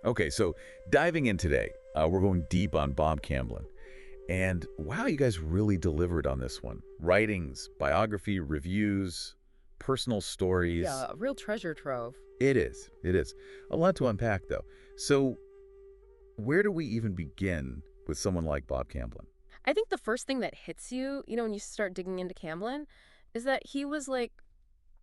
Okay, so diving in today, we're going deep on Bob Camblin. And wow, you guys really delivered on this one. Writings, biography, reviews, personal stories. Yeah, a real treasure trove. It is. It is. A lot to unpack, though. So, where do we even begin with someone like Bob Camblin? I think the first thing that hits you, when you start digging into Camblin, is that he was like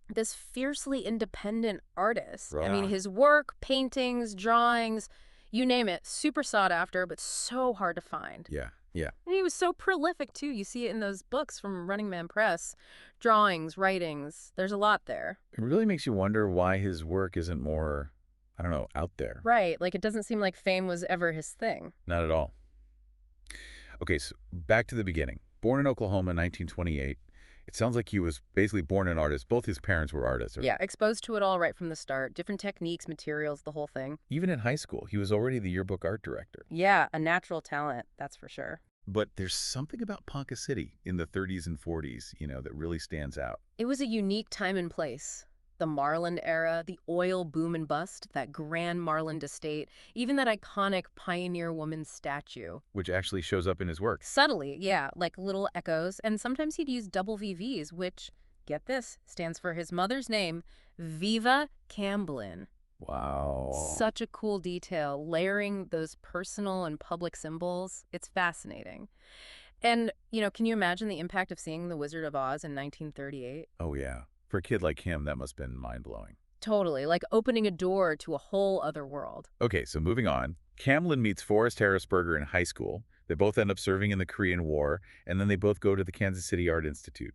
this fiercely independent artist. I mean, Right. his work, paintings, drawings, you name it, super sought after, but so hard to find. Yeah, yeah. And he was so prolific, too. You see it in those books from Running Man Press. Drawings, writings, there's a lot there. It really makes you wonder why his work isn't more, I don't know, out there. Right, like it doesn't seem like fame was ever his thing. Not at all. Okay, so back to the beginning. Born in Oklahoma in 1928. It sounds like he was basically born an artist. Both his parents were artists. Yeah, exposed to it all right from the start. Different techniques, materials, the whole thing. Even in high school, he was already the yearbook art director. Yeah, a natural talent, that's for sure. But there's something about Ponca City in the 30s and 40s, that really stands out. It was a unique time and place. The Marland era, the oil boom and bust, that grand Marland estate, even that iconic pioneer woman statue. Which actually shows up in his work. Subtly, yeah, like little echoes. And sometimes he'd use double VVs, which, get this, stands for his mother's name, Viva Camblin. Wow. Such a cool detail, layering those personal and public symbols. It's fascinating. And, can you imagine the impact of seeing The Wizard of Oz in 1938? Oh, yeah. For a kid like him, that must have been mind-blowing. Totally, like opening a door to a whole other world. Okay, so moving on. Camlin meets Forrest Harrisberger in high school. They both end up serving in the Korean War, and then they both go to the Kansas City Art Institute.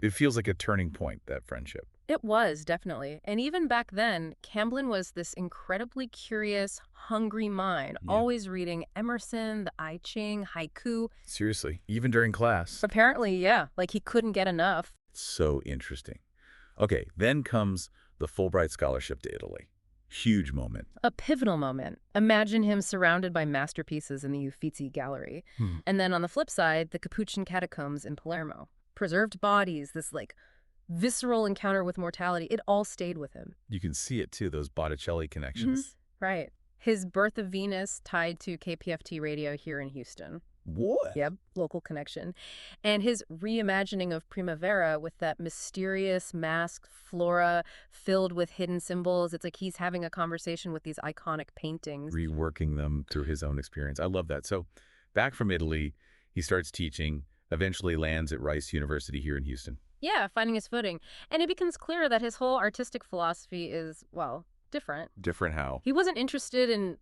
It feels like a turning point, that friendship. It was, definitely. And even back then, Camblin was this incredibly curious, hungry mind, Yeah. always reading Emerson, the I Ching, haiku. Seriously, even during class. Apparently, yeah, like he couldn't get enough. So interesting. Okay, then comes the Fulbright Scholarship to Italy. Huge moment. A pivotal moment. Imagine him surrounded by masterpieces in the Uffizi Gallery. And then on the flip side, the Capuchin catacombs in Palermo. Preserved bodies, this visceral encounter with mortality, it all stayed with him. You can see it too, those Botticelli connections. Right. His Birth of Venus tied to KPFT radio here in Houston. What? Yep, local connection. And his reimagining of Primavera with that mysterious masked flora filled with hidden symbols. It's like he's having a conversation with these iconic paintings. Reworking them through his own experience. I love that. So back from Italy, he starts teaching, eventually lands at Rice University here in Houston. Yeah, finding his footing. And it becomes clear that his whole artistic philosophy is, well, different. Different how? He wasn't interested in,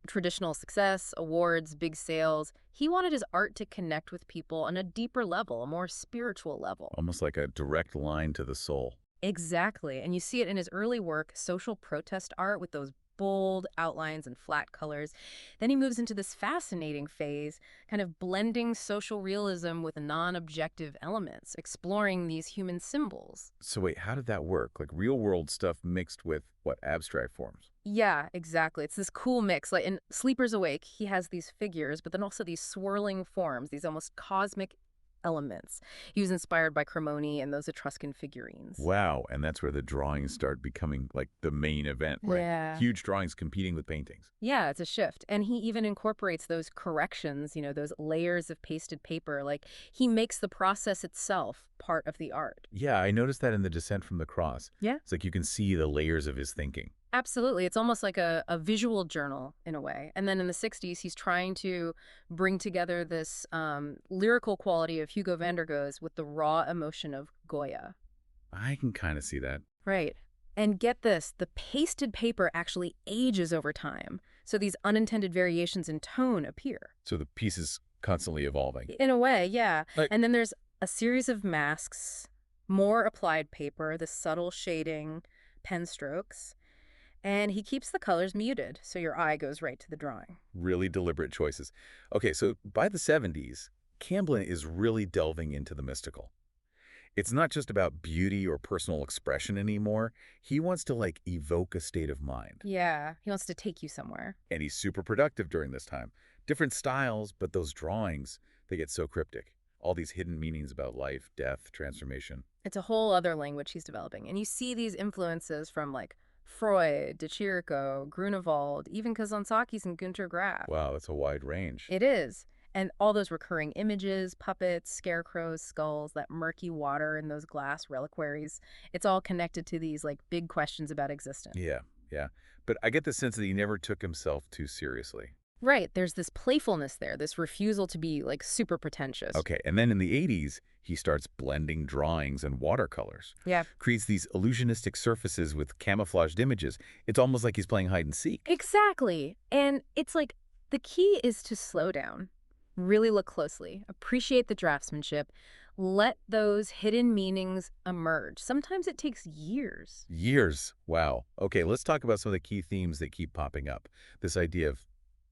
traditional success, awards, big sales. He wanted his art to connect with people on a deeper level, a more spiritual level. Almost like a direct line to the soul. Exactly. And you see it in his early work, social protest art with those bold outlines and flat colors. Then he moves into this fascinating phase, kind of blending social realism with non-objective elements, exploring these human symbols. So wait, how did that work? Like real world stuff mixed with what, abstract forms? Yeah, exactly. It's this cool mix. Like in Sleepers Awake, he has these figures, but then also these swirling forms, these almost cosmic elements. He was inspired by Cremoni and those Etruscan figurines. Wow, and that's where the drawings start becoming like the main event, right? Yeah. Huge drawings competing with paintings. Yeah, it's a shift. And he even incorporates those corrections, those layers of pasted paper. Like he makes the process itself part of the art. Yeah, I noticed that in The Descent from the Cross. Yeah. It's like you can see the layers of his thinking. Absolutely. It's almost like a visual journal in a way. And then in the 60s, he's trying to bring together this lyrical quality of Hugo van der Goes with the raw emotion of Goya. I can kind of see that. Right. And get this, the pasted paper actually ages over time. So these unintended variations in tone appear. So the piece is constantly evolving. In a way, yeah. Like- And then there's a series of masks, more applied paper, the subtle shading, pen strokes. And he keeps the colors muted, so your eye goes right to the drawing. Really deliberate choices. Okay, so by the 70s, Camblin is really delving into the mystical. It's not just about beauty or personal expression anymore. He wants to evoke a state of mind. Yeah, he wants to take you somewhere. And he's super productive during this time. Different styles, but those drawings, they get so cryptic. All these hidden meanings about life, death, transformation. It's a whole other language he's developing. And you see these influences from Freud, De Chirico, Grunewald, even Kazantzakis and Günter Graff. Wow, that's a wide range. It is. And all those recurring images, puppets, scarecrows, skulls, that murky water in those glass reliquaries, it's all connected to these like big questions about existence. Yeah, yeah. But I get the sense that he never took himself too seriously. Right, there's this playfulness there, this refusal to be like super pretentious. Okay, and then in the 80s, he starts blending drawings and watercolors, Yeah. creates these illusionistic surfaces with camouflaged images. It's almost like he's playing hide and seek. Exactly. And it's like the key is to slow down, really look closely, appreciate the draftsmanship, let those hidden meanings emerge. Sometimes it takes years. Years. Wow. Okay, let's talk about some of the key themes that keep popping up. This idea of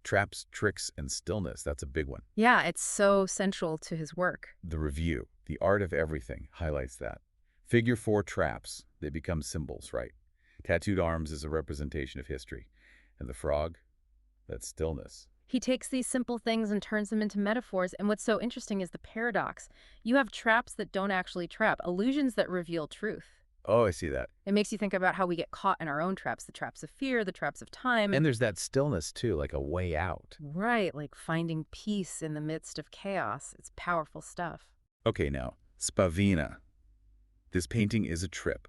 traps, tricks, and stillness, that's a big one. Yeah, it's so central to his work. The review, the art of everything, highlights that. Figure 4 traps, they become symbols, right? Tattooed arms is a representation of history. And the frog, that's stillness. He takes these simple things and turns them into metaphors, and what's so interesting is the paradox. You have traps that don't actually trap, illusions that reveal truth. Oh, I see that. It makes you think about how we get caught in our own traps, the traps of fear, the traps of time. And there's that stillness, too, like a way out. Right, like finding peace in the midst of chaos. It's powerful stuff. Okay, now, Spavinah. This painting is a trip.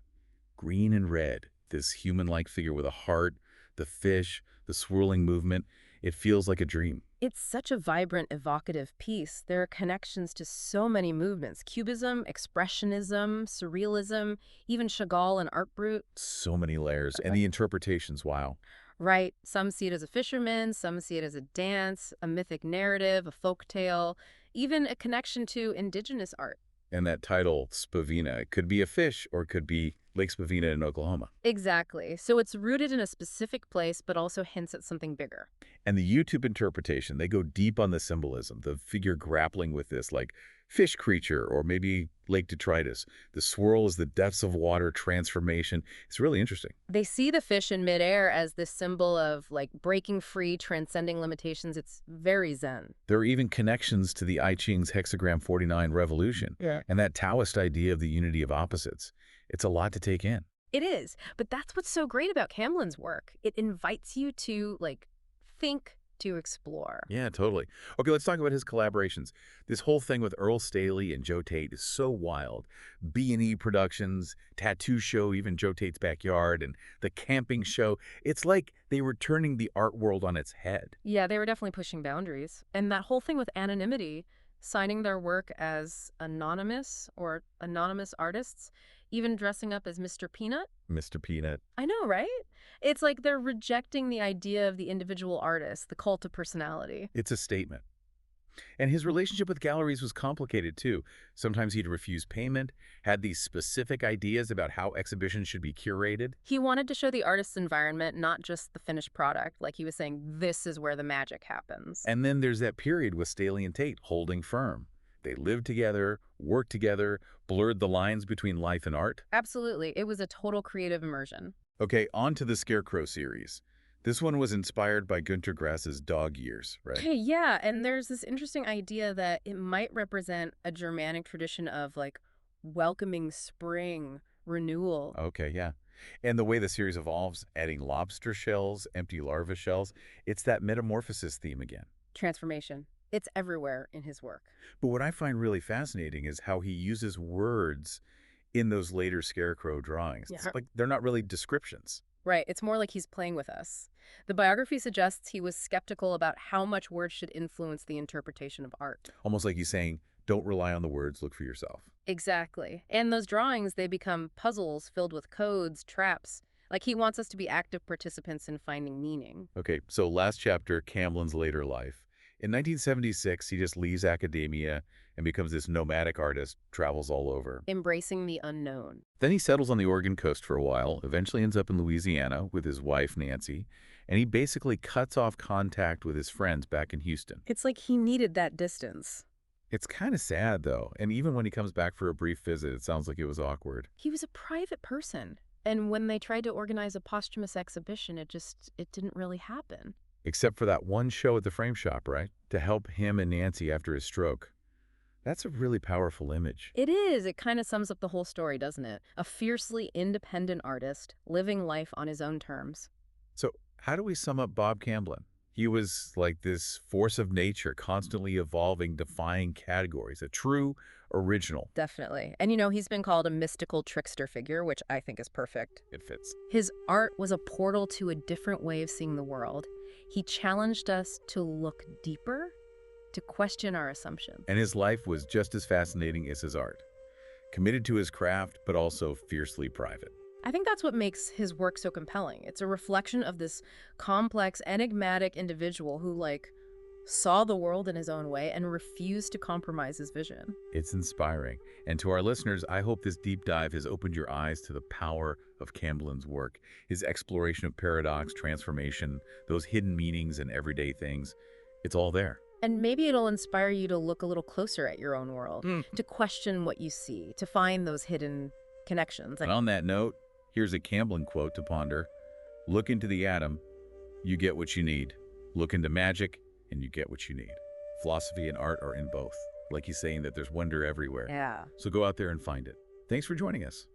Green and red, this human-like figure with a heart, the fish, the swirling movement. It feels like a dream. It's such a vibrant, evocative piece. There are connections to so many movements. Cubism, Expressionism, Surrealism, even Chagall and Art Brut. So many layers. And the interpretations, wow. Right. Some see it as a fisherman, some see it as a dance, a mythic narrative, a folk tale, even a connection to indigenous art. And that title, Spavinah, it could be a fish or it could be Lake Spavinah in Oklahoma. Exactly. So it's rooted in a specific place, but also hints at something bigger. And the YouTube interpretation, they go deep on the symbolism, the figure grappling with this, like fish creature or maybe lake detritus. The swirl is the depths of water transformation. It's really interesting. They see the fish in midair as this symbol of like breaking free, transcending limitations. It's very Zen. There are even connections to the I Ching's hexagram 49 revolution and that Taoist idea of the unity of opposites. It's a lot to take in. It is. But that's what's so great about Camblin's work. It invites you to like think, to explore. Yeah, totally. Okay, let's talk about his collaborations. This whole thing with Earl Staley and Joe Tate is so wild. B&E Productions, Tattoo Show, even Joe Tate's backyard, and the camping show. It's like they were turning the art world on its head. Yeah, they were definitely pushing boundaries. And that whole thing with anonymity, signing their work as anonymous or anonymous artists, even dressing up as Mr. Peanut. Mr. Peanut. I know, right? It's like they're rejecting the idea of the individual artist, the cult of personality. It's a statement. And his relationship with galleries was complicated, too. Sometimes he'd refuse payment, had these specific ideas about how exhibitions should be curated. He wanted to show the artist's environment, not just the finished product. Like he was saying, this is where the magic happens. And then there's that period with Staley and Tate holding firm. They lived together, worked together, blurred the lines between life and art. Absolutely. It was a total creative immersion. Okay, on to the Scarecrow series. This one was inspired by Günter Grass's dog years, right? Okay, yeah, and there's this interesting idea that it might represent a Germanic tradition of like welcoming spring, renewal. Okay, yeah. And the way the series evolves, adding lobster shells, empty larva shells, it's that metamorphosis theme again. Transformation. It's everywhere in his work. But what I find really fascinating is how he uses words in those later Scarecrow drawings. Yeah. It's like they're not really descriptions. Right, it's more like he's playing with us. The biography suggests he was skeptical about how much words should influence the interpretation of art. Almost like he's saying, don't rely on the words, look for yourself. Exactly. And those drawings, they become puzzles filled with codes, traps. Like he wants us to be active participants in finding meaning. Okay, so last chapter, Camblin's later life. In 1976, he just leaves academia and becomes this nomadic artist, travels all over. Embracing the unknown. Then he settles on the Oregon coast for a while, eventually ends up in Louisiana with his wife, Nancy, and he basically cuts off contact with his friends back in Houston. It's like he needed that distance. It's kind of sad, though, and even when he comes back for a brief visit, it sounds like it was awkward. He was a private person. And when they tried to organize a posthumous exhibition, it didn't really happen. Except for that one show at the frame shop, right? To help him and Nancy after his stroke. That's a really powerful image. It is. It kind of sums up the whole story, doesn't it? A fiercely independent artist living life on his own terms. So how do we sum up Bob Camblin? He was like this force of nature, constantly evolving, defying categories, a true original. Definitely. And he's been called a mystical trickster figure, which I think is perfect. It fits. His art was a portal to a different way of seeing the world. He challenged us to look deeper, to question our assumptions. And his life was just as fascinating as his art. Committed to his craft, but also fiercely private. I think that's what makes his work so compelling. It's a reflection of this complex, enigmatic individual who, saw the world in his own way and refused to compromise his vision. It's inspiring. And to our listeners, I hope this deep dive has opened your eyes to the power of Camblin's work, his exploration of paradox, transformation, those hidden meanings in everyday things. It's all there. And maybe it'll inspire you to look a little closer at your own world, to question what you see, to find those hidden connections. And on that note, here's a Camblin quote to ponder. Look into the atom, you get what you need. Look into magic, and you get what you need. Philosophy and art are in both. Like he's saying that there's wonder everywhere. Yeah. So go out there and find it. Thanks for joining us.